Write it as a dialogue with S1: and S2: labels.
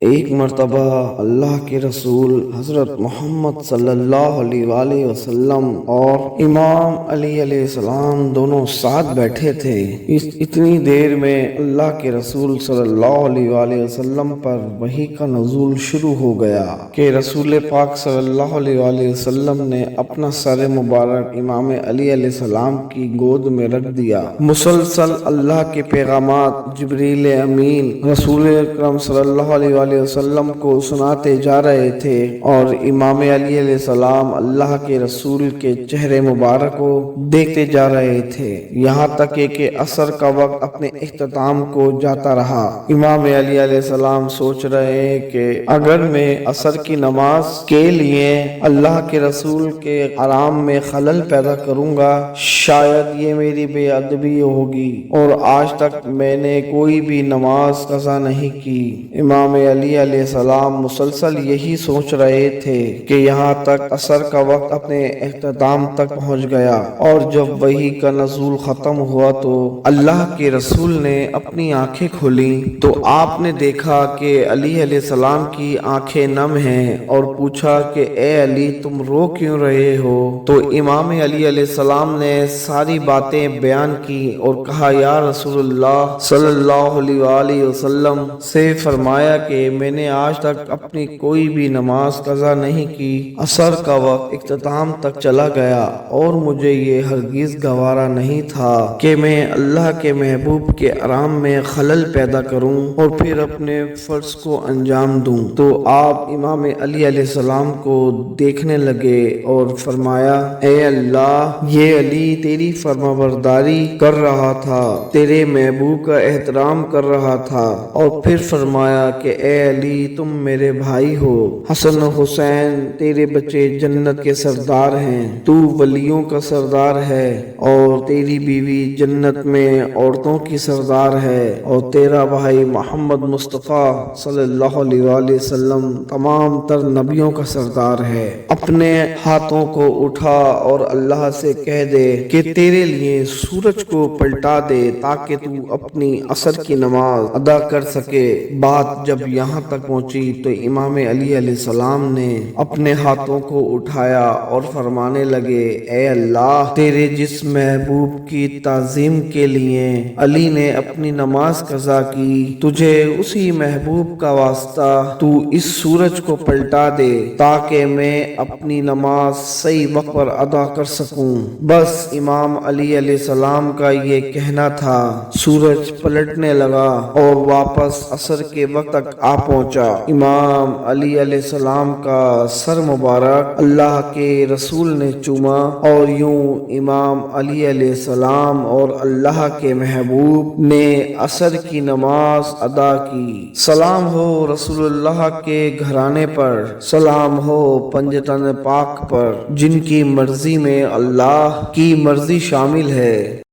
S1: ایک مرتبہ اللہ کے رسول حضرت محمد صلی اللہ علیہ وآلہ وسلم اور امام علی علیہ السلام دونوں ساتھ بیٹھے تھے۔ اتنی دیر میں اللہ کے رسول صلی اللہ علیہ وآلہ وسلم پر وحی کا نزول شروع ہو گیا کہ رسول پاک صلی اللہ علیہ وآلہ وسلم نے اپنا سر مبارک امام علی علیہ السلام کی گود میں رکھ دیا۔ مسلسل اللہ کے پیغامات جبریل امین رسول اکرم صلی اللہ علیہ وآلہ وسلم کو سناتے جا رہے تھے اور امام علی علیہ السلام اللہ کے رسول کے چہرے مبارک کو دیکھتے جا رہے تھے، یہاں تک کہ عصر کا وقت اپنے اختتام کو جاتا رہا۔ امام علی علیہ السلام سوچ رہے ہیں کہ اگر میں عصر کی نماز کے لیے اللہ کے رسول کے آرام میں خلل پیدا کروں گا، شاید یہ میری بے ادبی ہوگی، اور آج تک میں نے کوئی بھی نماز قضا نہیں کی۔ امام علی علیہ السلام مسلسل یہی سوچ رہے تھے کہ یہاں تک عصر کا وقت اپنے اختتام تک پہنچ گیا، اور جب وحی کا نزول ختم ہوا تو اللہ کے رسول نے اپنی آنکھیں کھولی تو آپ نے دیکھا کہ علی علیہ السلام کی آنکھیں نم ہیں، اور پوچھا کہ اے علی تم رو کیوں رہے ہو؟ تو امام علی علیہ السلام نے ساری باتیں بیان کی اور کہا یا رسول اللہ صلی اللہ علیہ وآلہ وسلم سے فرمایا کہ میں نے آج تک اپنی کوئی بھی نماز قضا نہیں کی، عصر کا وقت اختتام تک چلا گیا اور مجھے یہ ہرگز گوارا نہیں تھا کہ میں اللہ کے محبوب کے آرام میں خلل پیدا کروں اور پھر اپنے فرض کو انجام دوں۔ تو آپ امام علی علیہ السلام کو دیکھنے لگے اور فرمایا اے اللہ، یہ علی تیری فرمانبرداری کر رہا تھا، تیرے محبوب کا احترام کر رہا تھا، اور پھر فرمایا کہ اے علی تم میرے بھائی ہو، حسن و حسین تیرے بچے جنت کے سردار ہیں، تو ولیوں کا سردار ہے، اور تیری بیوی جنت میں عورتوں کی سردار ہے، اور تیرا بھائی محمد مصطفیٰ صلی اللہ علیہ وآلہ وسلم تمام تر نبیوں کا سردار ہے۔ اپنے ہاتھوں کو اٹھا اور اللہ سے کہہ دے کہ تیرے لیے سورج کو پلٹا دے تاکہ تو اپنی عصر کی نماز ادا کر سکے۔ بات جب یہاں تک پہنچی تو امام علی علیہ السلام نے اپنے ہاتھوں کو اٹھایا اور فرمانے لگے اے اللہ، تیرے جس محبوب کی تعظیم کے لیے علی نے اپنی نماز قضا کی، تجھے اسی محبوب کا واسطہ تو اس سورج کو پلٹا دے تاکہ میں اپنی نماز صحیح وقت پر ادا کر سکوں۔ بس امام علی علیہ السلام کا یہ کہنا تھا، سورج پلٹنے لگا اور واپس عصر کے وقت تک آ پہنچا۔ امام علی علیہ السلام کا سر مبارک اللہ کے رسول نے چوما، اور یوں امام علی علیہ السلام اور اللہ کے محبوب نے عصر کی نماز ادا کی۔ سلام ہو رسول اللہ کے گھرانے پر، سلام ہو پنجتن پاک پر، جن کی مرضی میں اللہ کی مرضی شامل ہے۔